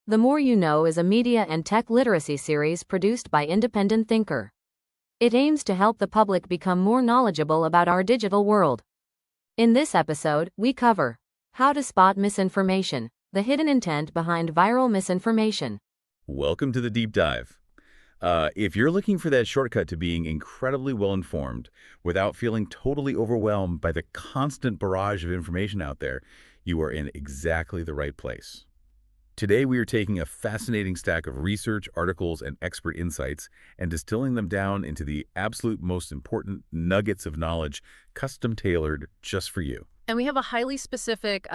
The More You Know is a media and tech literacy series produced by Independent Thinker. It aims to help the public become more knowledgeable about our digital world. In this episode, we cover how to spot misinformation, the hidden intent behind viral misinformation. Welcome to the deep dive. If you're looking for that shortcut to being incredibly well-informed without feeling totally overwhelmed by the constant barrage of information out there, you are in exactly the right place. Today, we are taking a fascinating stack of research, articles, and expert insights and distilling them down into the absolute most important nuggets of knowledge, custom-tailored just for you. And we have a highly specific,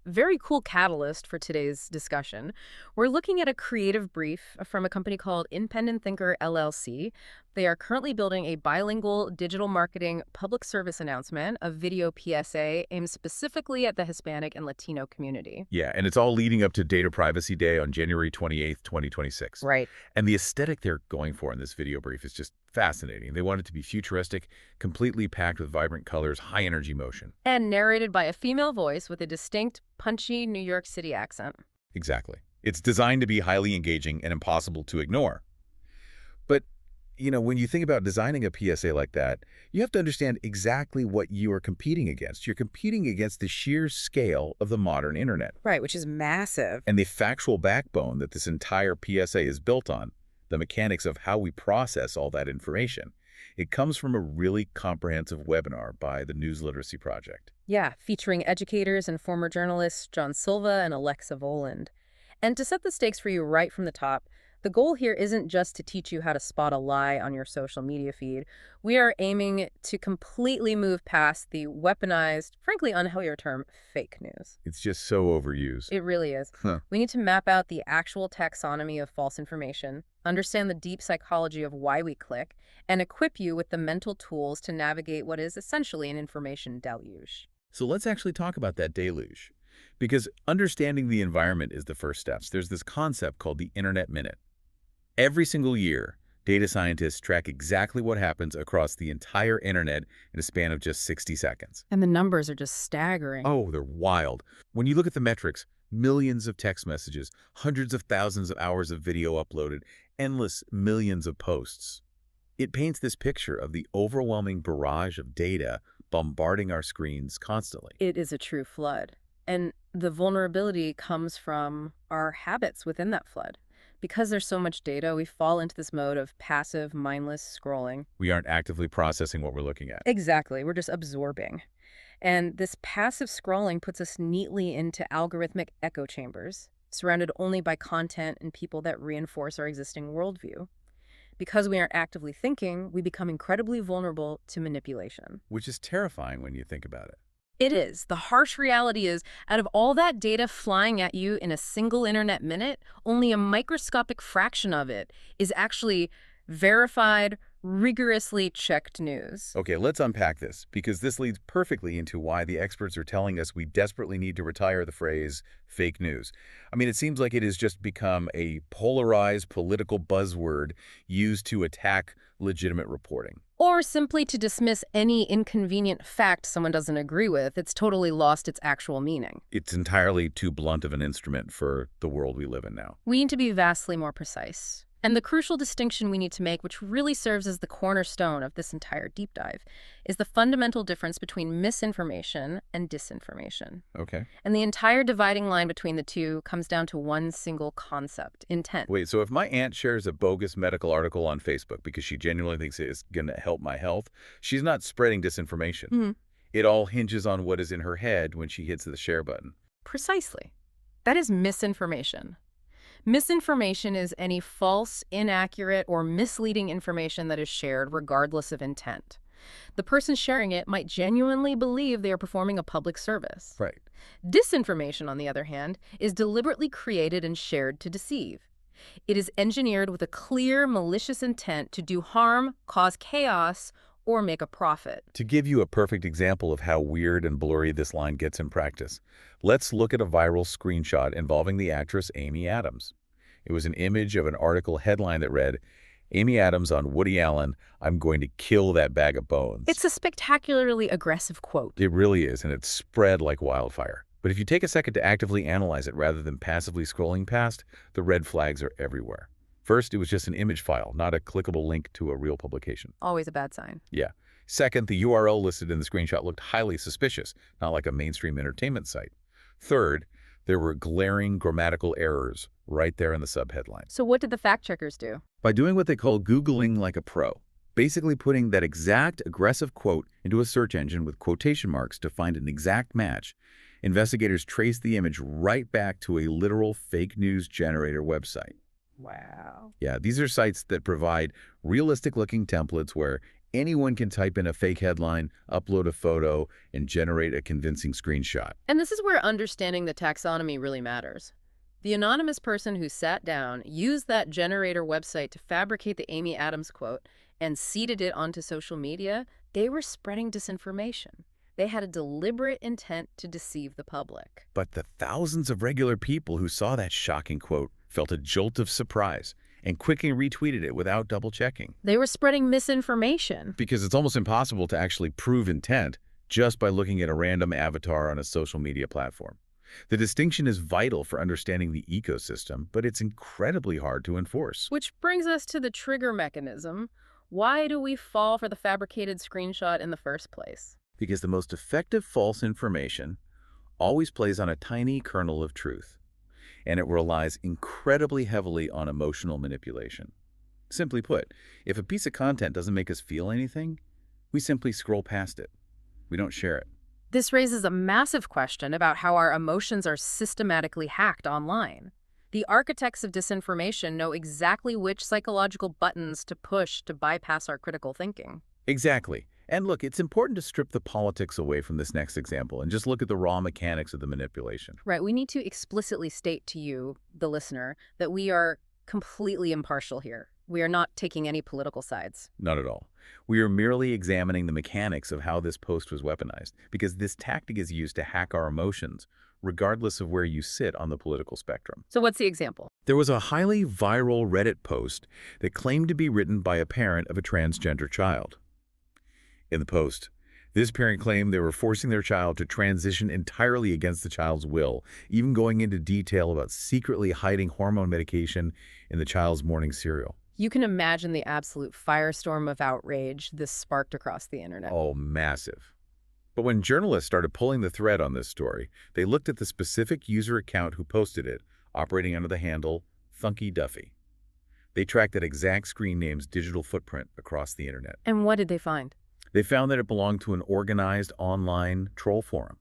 very cool catalyst for today's discussion. We're looking at a creative brief from a company called Independent Thinker, LLC. They are currently building a bilingual digital marketing public service announcement, a video PSA aimed specifically at the Hispanic and Latino community. Yeah, and it's all leading up to Data Privacy Day on January 28th, 2026. Right. And the aesthetic they're going for in this video brief is just fascinating. They want it to be futuristic, completely packed with vibrant colors, high-energy motion. And narrated by a female voice with a distinct, punchy New York City accent. Exactly. It's designed to be highly engaging and impossible to ignore. But, when you think about designing a PSA like that, you have to understand exactly what you are competing against. You're competing against the sheer scale of the modern internet. Right, which is massive. And the factual backbone that this entire PSA is built on, the mechanics of how we process all that information. It comes from a really comprehensive webinar by the News Literacy Project. Yeah, featuring educators and former journalists John Silva and Alexa Voland. And to set the stakes for you right from the top, the goal here isn't just to teach you how to spot a lie on your social media feed. We are aiming to completely move past the weaponized, frankly unhealthy term, fake news. It's just so overused. It really is. We need to map out the actual taxonomy of false information, understand the deep psychology of why we click, and equip you with the mental tools to navigate what is essentially an information deluge. So let's actually talk about that deluge. Because understanding the environment is the first steps. There's this concept called the Internet Minute. Every single year, data scientists track exactly what happens across the entire internet in a span of just 60 seconds. And the numbers are just staggering. Oh, they're wild. When you look at the metrics, millions of text messages, hundreds of thousands of hours of video uploaded, endless millions of posts. It paints this picture of the overwhelming barrage of data bombarding our screens constantly. It is a true flood. And the vulnerability comes from our habits within that flood. Because there's so much data, we fall into this mode of passive, mindless scrolling. We aren't actively processing what we're looking at. Exactly. We're just absorbing. And this passive scrolling puts us neatly into algorithmic echo chambers, surrounded only by content and people that reinforce our existing worldview. Because we aren't actively thinking, we become incredibly vulnerable to manipulation. Which is terrifying when you think about it. It is. The harsh reality is, out of all that data flying at you in a single internet minute, only a microscopic fraction of it is actually verified, rigorously checked news. Okay, let's unpack this, because this leads perfectly into why the experts are telling us we desperately need to retire the phrase fake news. I mean, it seems like it has just become a polarized political buzzword used to attack legitimate reporting. Or simply to dismiss any inconvenient fact someone doesn't agree with. It's totally lost its actual meaning. It's entirely too blunt of an instrument for the world we live in now. We need to be vastly more precise. And the crucial distinction we need to make, which really serves as the cornerstone of this entire deep dive, is the fundamental difference between misinformation and disinformation. Okay. And the entire dividing line between the two comes down to one single concept: intent. Wait, so if my aunt shares a bogus medical article on Facebook because she genuinely thinks it is going to help my health, she's not spreading disinformation. It all hinges on what is in her head when she hits the share button. Precisely. That is misinformation. Misinformation is any false, inaccurate, or misleading information that is shared regardless of intent. The person sharing it might genuinely believe they are performing a public service. Right. Disinformation, on the other hand, is deliberately created and shared to deceive. It is engineered with a clear, malicious intent to do harm, cause chaos, or make a profit. To give you a perfect example of how weird and blurry this line gets in practice, let's look at a viral screenshot involving the actress Amy Adams. It was an image of an article headline that read, "Amy Adams on Woody Allen, I'm going to kill that bag of bones." It's a spectacularly aggressive quote. It really is, and it spread like wildfire. But if you take a second to actively analyze it rather than passively scrolling past, the red flags are everywhere. First, it was just an image file, not a clickable link to a real publication. Always a bad sign. Yeah. Second, the URL listed in the screenshot looked highly suspicious, not like a mainstream entertainment site. Third, there were glaring grammatical errors right there in the subheadline. So what did the fact checkers do? By doing what they call Googling like a pro, basically putting that exact aggressive quote into a search engine with quotation marks to find an exact match, investigators traced the image right back to a literal fake news generator website. Wow. Yeah, these are sites that provide realistic-looking templates where anyone can type in a fake headline, upload a photo, and generate a convincing screenshot. And this is where understanding the taxonomy really matters. The anonymous person who sat down used that generator website to fabricate the Amy Adams quote and seeded it onto social media. They were spreading disinformation. They had a deliberate intent to deceive the public. But the thousands of regular people who saw that shocking quote felt a jolt of surprise and quickly retweeted it without double-checking. They were spreading misinformation. Because it's almost impossible to actually prove intent just by looking at a random avatar on a social media platform. The distinction is vital for understanding the ecosystem, but it's incredibly hard to enforce. Which brings us to the trigger mechanism. Why do we fall for the fabricated screenshot in the first place? Because the most effective false information always plays on a tiny kernel of truth, and it relies incredibly heavily on emotional manipulation. Simply put, if a piece of content doesn't make us feel anything, we simply scroll past it. We don't share it. This raises a massive question about how our emotions are systematically hacked online. The architects of disinformation know exactly which psychological buttons to push to bypass our critical thinking. Exactly. And look, it's important to strip the politics away from this next example and just look at the raw mechanics of the manipulation. Right, we need to explicitly state to you, the listener, that we are completely impartial here. We are not taking any political sides. Not at all. We are merely examining the mechanics of how this post was weaponized, because this tactic is used to hack our emotions, regardless of where you sit on the political spectrum. So what's the example? There was a highly viral Reddit post that claimed to be written by a parent of a transgender child. In the post, this parent claimed they were forcing their child to transition entirely against the child's will, even going into detail about secretly hiding hormone medication in the child's morning cereal. You can imagine the absolute firestorm of outrage this sparked across the internet. Oh, massive. But when journalists started pulling the thread on this story, they looked at the specific user account who posted it, operating under the handle Funky Duffy. They tracked that exact screen name's digital footprint across the internet. And what did they find? They found that it belonged to an organized online troll forum.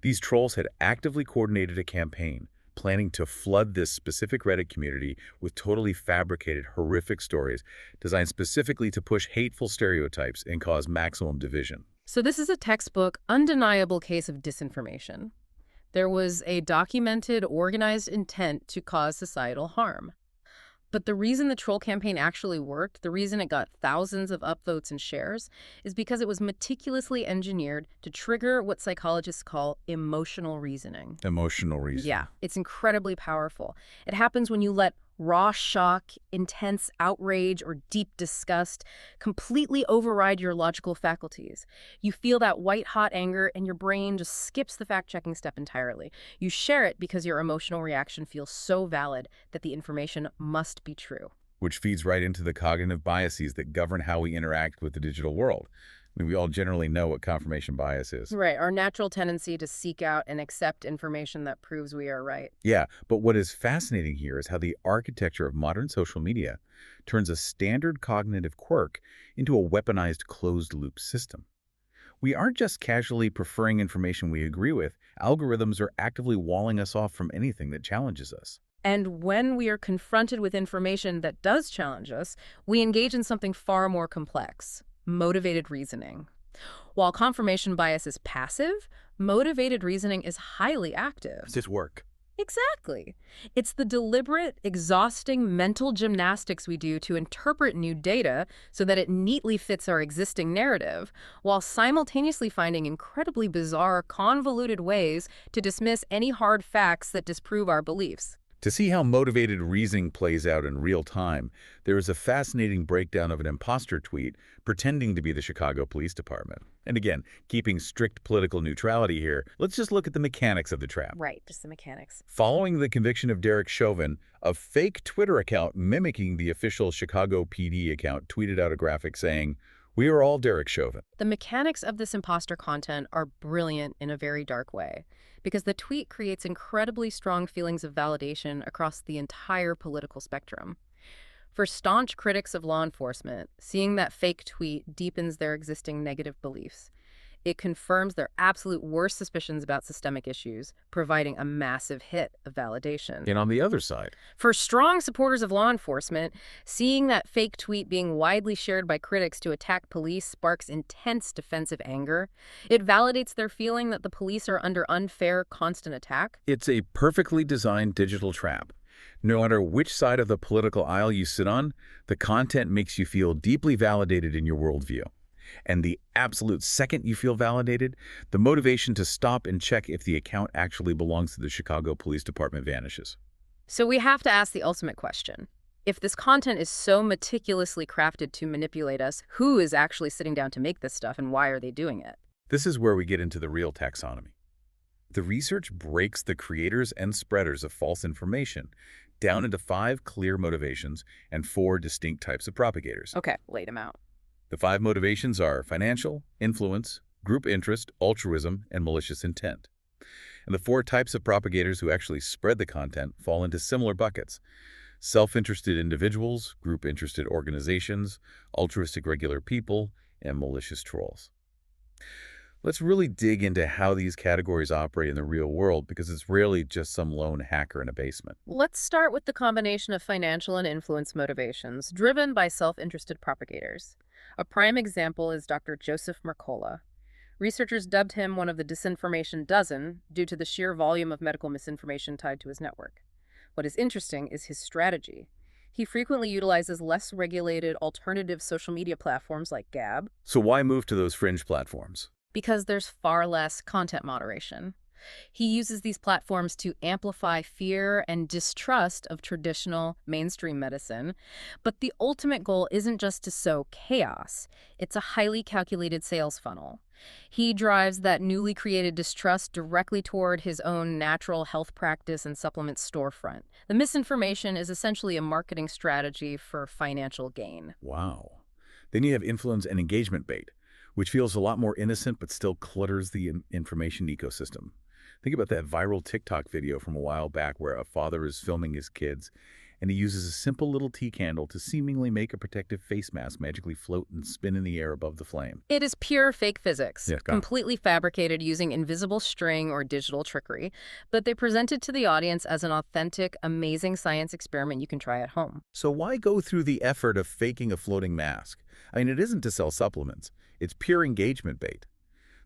These trolls had actively coordinated a campaign, planning to flood this specific Reddit community with totally fabricated, horrific stories designed specifically to push hateful stereotypes and cause maximum division. So this is a textbook, undeniable case of disinformation. There was a documented, organized intent to cause societal harm. But the reason the troll campaign actually worked, the reason it got thousands of upvotes and shares, is because it was meticulously engineered to trigger what psychologists call emotional reasoning. Emotional reasoning. Yeah, it's incredibly powerful. It happens when you let raw shock, intense outrage, or deep disgust completely override your logical faculties. You feel that white-hot anger, and your brain just skips the fact-checking step entirely. You share it because your emotional reaction feels so valid that the information must be true. Which feeds right into the cognitive biases that govern how we interact with the digital world. I mean, we all generally know what confirmation bias is. Right, our natural tendency to seek out and accept information that proves we are right. Yeah, but what is fascinating here is how the architecture of modern social media turns a standard cognitive quirk into a weaponized closed-loop system. We aren't just casually preferring information we agree with. Algorithms are actively walling us off from anything that challenges us. And when we are confronted with information that does challenge us, we engage in something far more complex: motivated reasoning. While confirmation bias is passive, motivated reasoning is highly active. Does this work? Exactly. It's the deliberate, exhausting mental gymnastics we do to interpret new data so that it neatly fits our existing narrative, while simultaneously finding incredibly bizarre, convoluted ways to dismiss any hard facts that disprove our beliefs. To see how motivated reasoning plays out in real time, there is a fascinating breakdown of an imposter tweet pretending to be the Chicago Police Department. And again, keeping strict political neutrality here, let's just look at the mechanics of the trap. Right, just the mechanics. Following the conviction of Derek Chauvin, a fake Twitter account mimicking the official Chicago PD account tweeted out a graphic saying, "We are all Derek Chauvin." The mechanics of this imposter content are brilliant in a very dark way, because the tweet creates incredibly strong feelings of validation across the entire political spectrum. For staunch critics of law enforcement, seeing that fake tweet deepens their existing negative beliefs. It confirms their absolute worst suspicions about systemic issues, providing a massive hit of validation. And on the other side, For strong supporters of law enforcement, seeing that fake tweet being widely shared by critics to attack police sparks intense defensive anger. It validates their feeling that the police are under unfair, constant attack. it's a perfectly designed digital trap. No matter which side of the political aisle you sit on, the content makes you feel deeply validated in your worldview. And the absolute second you feel validated, the motivation to stop and check if the account actually belongs to the Chicago Police Department vanishes. So we have to ask the ultimate question. If this content is so meticulously crafted to manipulate us, who is actually sitting down to make this stuff and why are they doing it? This is where we get into the real taxonomy. The research breaks the creators and spreaders of false information down into 5 clear motivations and 4 distinct types of propagators. Okay, laid them out. The 5 motivations are financial, influence, group interest, altruism, and malicious intent. And the 4 types of propagators who actually spread the content fall into similar buckets: self-interested individuals, group-interested organizations, altruistic regular people, and malicious trolls. Let's really dig into how these categories operate in the real world, because it's rarely just some lone hacker in a basement. Let's start with the combination of financial and influence motivations driven by self-interested propagators. A prime example is Dr. Joseph Mercola. Researchers dubbed him one of the disinformation dozen due to the sheer volume of medical misinformation tied to his network. What is interesting is his strategy. He frequently utilizes less regulated alternative social media platforms like Gab, So why move to those fringe platforms? because there's far less content moderation. He uses these platforms to amplify fear and distrust of traditional mainstream medicine. But the ultimate goal isn't just to sow chaos. It's a highly calculated sales funnel. He drives that newly created distrust directly toward his own natural health practice and supplement storefront. The misinformation is essentially a marketing strategy for financial gain. Wow. Then you have influence and engagement bait, which feels a lot more innocent but still clutters the information ecosystem. Think about that viral TikTok video from a while back where a father is filming his kids, and he uses a simple little tea candle to seemingly make a protective face mask magically float and spin in the air above the flame. It is pure fake physics, Yes, got it. completely fabricated using invisible string or digital trickery, but they present it to the audience as an authentic, amazing science experiment you can try at home. So why go through the effort of faking a floating mask? I mean, it isn't to sell supplements. It's pure engagement bait.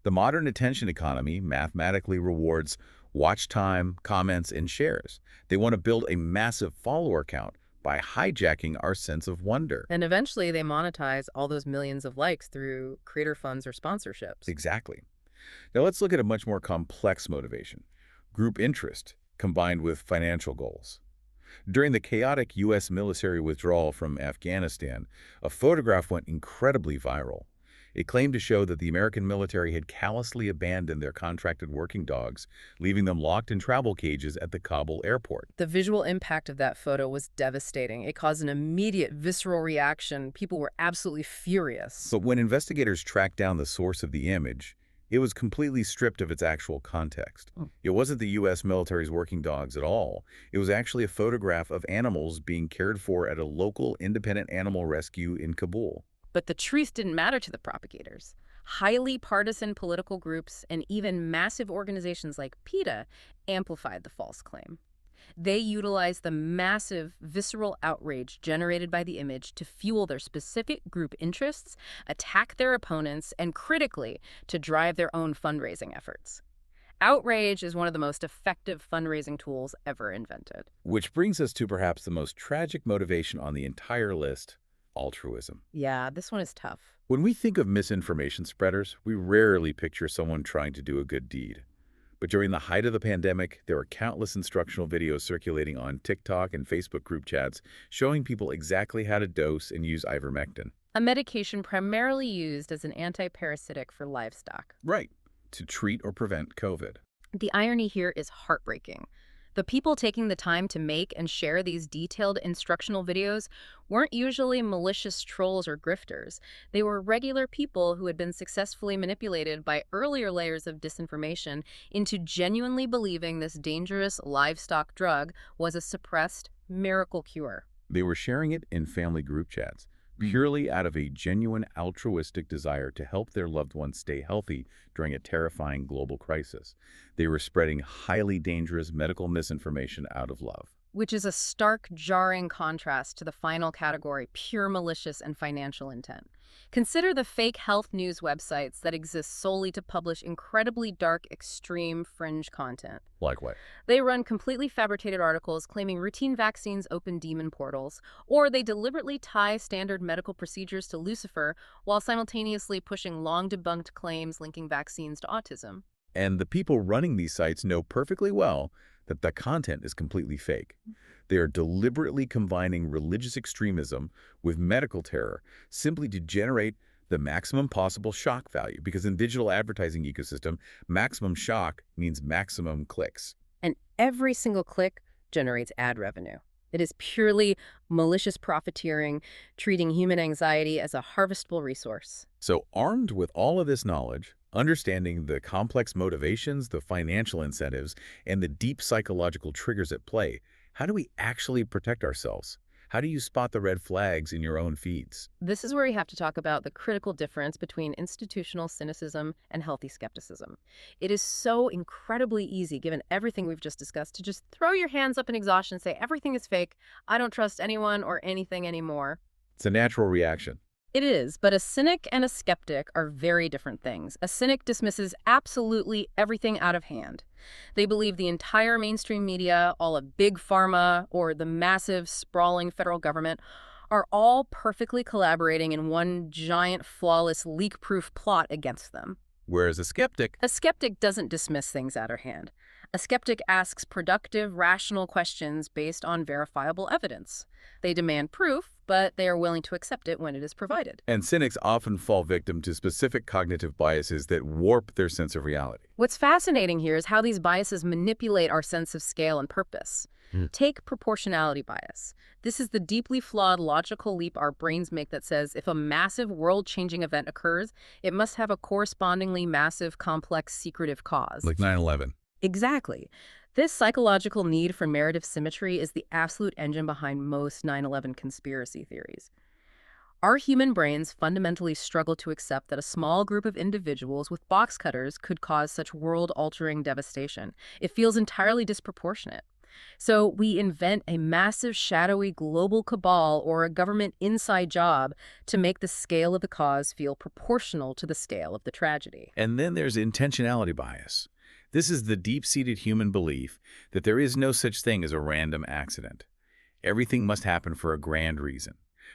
The modern attention economy mathematically rewards watch time, comments, and shares. They want to build a massive follower count by hijacking our sense of wonder. And eventually they monetize all those millions of likes through creator funds or sponsorships. Exactly. Now let's look at a much more complex motivation: group interest combined with financial goals. During the chaotic U.S. military withdrawal from Afghanistan, a photograph went incredibly viral. It claimed to show that the American military had callously abandoned their contracted working dogs, leaving them locked in travel cages at the Kabul airport. The visual impact of that photo was devastating. It caused an immediate visceral reaction. People were absolutely furious. But when investigators tracked down the source of the image, it was completely stripped of its actual context. It wasn't the U.S. military's working dogs at all. It was actually a photograph of animals being cared for at a local independent animal rescue in Kabul. But the truth didn't matter to the propagators. Highly partisan political groups and even massive organizations like PETA amplified the false claim. They utilized the massive visceral outrage generated by the image to fuel their specific group interests, attack their opponents, and critically, to drive their own fundraising efforts. Outrage is one of the most effective fundraising tools ever invented. Which brings us to perhaps the most tragic motivation on the entire list: altruism. Yeah, this one is tough. When we think of misinformation spreaders, we rarely picture someone trying to do a good deed. But during the height of the pandemic, there were countless instructional videos circulating on TikTok and Facebook group chats showing people exactly how to dose and use ivermectin. a medication primarily used as an antiparasitic for livestock. Right, to treat or prevent COVID. The irony here is heartbreaking. The people taking the time to make and share these detailed instructional videos weren't usually malicious trolls or grifters. They were regular people who had been successfully manipulated by earlier layers of disinformation into genuinely believing this dangerous livestock drug was a suppressed miracle cure. They were sharing it in family group chats, purely out of a genuine altruistic desire to help their loved ones stay healthy during a terrifying global crisis. They were spreading highly dangerous medical misinformation out of love. Which is a stark, jarring contrast to the final category, pure malicious and financial intent. Consider the fake health news websites that exist solely to publish incredibly dark, extreme, fringe content. Like what? They run completely fabricated articles claiming routine vaccines open demon portals, or they deliberately tie standard medical procedures to Lucifer while simultaneously pushing long-debunked claims linking vaccines to autism. And the people running these sites know perfectly well that the content is completely fake. They are deliberately combining religious extremism with medical terror simply to generate the maximum possible shock value, because in digital advertising ecosystem, maximum shock means maximum clicks. And every single click generates ad revenue. It is purely malicious profiteering, treating human anxiety as a harvestable resource. So armed with all of this knowledge, understanding the complex motivations, the financial incentives, and the deep psychological triggers at play, how do we actually protect ourselves? How do you spot the red flags in your own feeds? This is where we have to talk about the critical difference between institutional cynicism and healthy skepticism. It is so incredibly easy, given everything we've just discussed, to just throw your hands up in exhaustion and say, everything is fake, I don't trust anyone or anything anymore. It's a natural reaction. It is, but a cynic and a skeptic are very different things. A cynic dismisses absolutely everything out of hand. They believe the entire mainstream media, all of big pharma, or the massive, sprawling federal government are all perfectly collaborating in one giant, flawless, leak-proof plot against them. Whereas a skeptic doesn't dismiss things out of hand. A skeptic asks productive, rational questions based on verifiable evidence. They demand proof, but they are willing to accept it when it is provided. And cynics often fall victim to specific cognitive biases that warp their sense of reality. What's fascinating here is how these biases manipulate our sense of scale and purpose. Take proportionality bias. This is the deeply flawed logical leap our brains make that says if a massive world-changing event occurs, it must have a correspondingly massive, complex, secretive cause. Like 9/11. Exactly. This psychological need for narrative symmetry is the absolute engine behind most 9/11 conspiracy theories. Our human brains fundamentally struggle to accept that a small group of individuals with box cutters could cause such world-altering devastation. It feels entirely disproportionate. So we invent a massive, shadowy global cabal or a government inside job to make the scale of the cause feel proportional to the scale of the tragedy. And then there's intentionality bias. This is the deep-seated human belief that there is no such thing as a random accident. Everything must happen for a grand reason.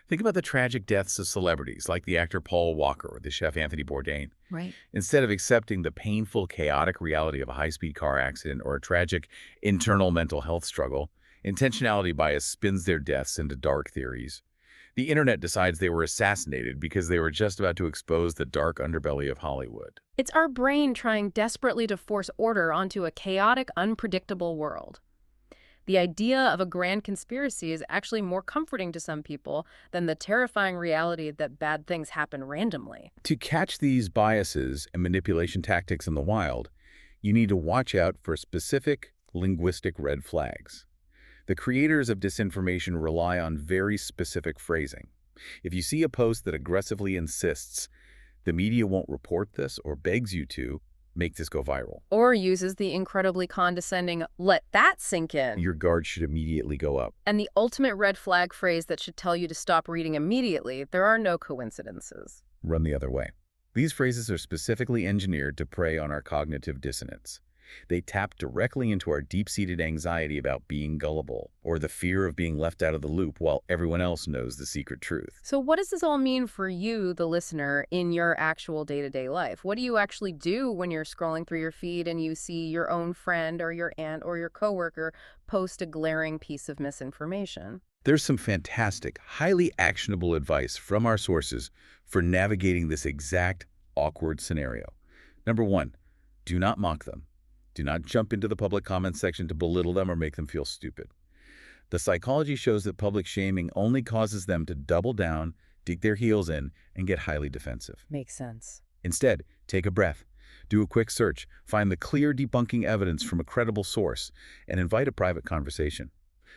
Think about the tragic deaths of celebrities like the actor Paul Walker or the chef Anthony Bourdain. Right. Instead of accepting the painful, chaotic reality of a high-speed car accident or a tragic internal mental health struggle, intentionality bias spins their deaths into dark theories. The internet decides they were assassinated because they were just about to expose the dark underbelly of Hollywood. It's our brain trying desperately to force order onto a chaotic, unpredictable world. The idea of a grand conspiracy is actually more comforting to some people than the terrifying reality that bad things happen randomly. To catch these biases and manipulation tactics in the wild, you need to watch out for specific linguistic red flags. The creators of disinformation rely on very specific phrasing. If you see a post that aggressively insists the media won't report this or begs you to, make this go viral. Or uses the incredibly condescending, let that sink in. Your guard should immediately go up. And the ultimate red flag phrase that should tell you to stop reading immediately, there are no coincidences. Run the other way. These phrases are specifically engineered to prey on our cognitive dissonance. They tap directly into our deep-seated anxiety about being gullible, or the fear of being left out of the loop while everyone else knows the secret truth. So what does this all mean for you, the listener, in your actual day-to-day life? What do you actually do when you're scrolling through your feed and you see your own friend or your aunt or your coworker post a glaring piece of misinformation? There's some fantastic, highly actionable advice from our sources for navigating this exact awkward scenario. Number one, do not mock them. Do not jump into the public comments section to belittle them or make them feel stupid. The psychology shows that public shaming only causes them to double down, dig their heels in, and get highly defensive. Makes sense. Instead, take a breath. Do a quick search, find the clear debunking evidence from a credible source, and invite a private conversation.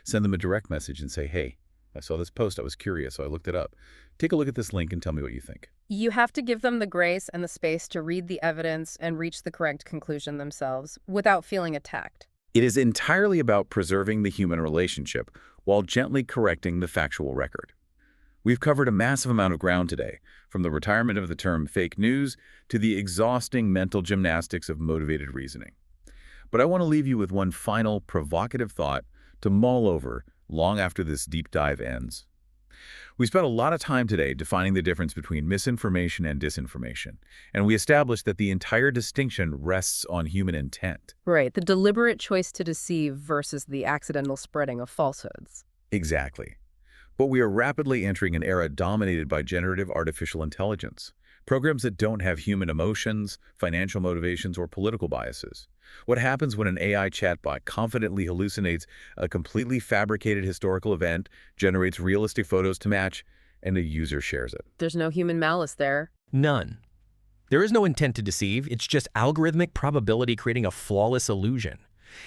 Send them a direct message and say, hey, I saw this post, I was curious, so I looked it up. Take a look at this link and tell me what you think. You have to give them the grace and the space to read the evidence and reach the correct conclusion themselves without feeling attacked. It is entirely about preserving the human relationship while gently correcting the factual record. We've covered a massive amount of ground today, from the retirement of the term fake news to the exhausting mental gymnastics of motivated reasoning. But I want to leave you with one final provocative thought to mull over long after this deep dive ends. We spent a lot of time today defining the difference between misinformation and disinformation, and we established that the entire distinction rests on human intent. Right, the deliberate choice to deceive versus the accidental spreading of falsehoods. Exactly. But we are rapidly entering an era dominated by generative artificial intelligence, programs that don't have human emotions, financial motivations, or political biases. What happens when an AI chatbot confidently hallucinates a completely fabricated historical event, generates realistic photos to match, and a user shares it? There's no human malice there. None. There is no intent to deceive. It's just algorithmic probability creating a flawless illusion.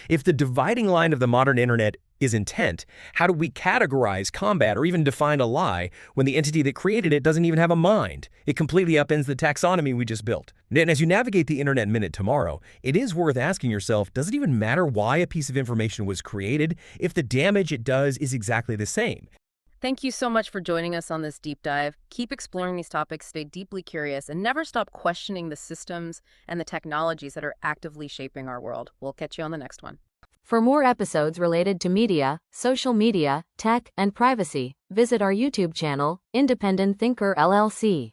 If the dividing line of the modern internet is intent, how do we categorize, combat, or even define a lie when the entity that created it doesn't even have a mind? It completely upends the taxonomy we just built. And as you navigate the Internet Minute tomorrow, it is worth asking yourself, does it even matter why a piece of information was created if the damage it does is exactly the same? Thank you so much for joining us on this deep dive. Keep exploring these topics, stay deeply curious, and never stop questioning the systems and the technologies that are actively shaping our world. We'll catch you on the next one. For more episodes related to media, social media, tech, and privacy, visit our YouTube channel, Independent Thinker LLC.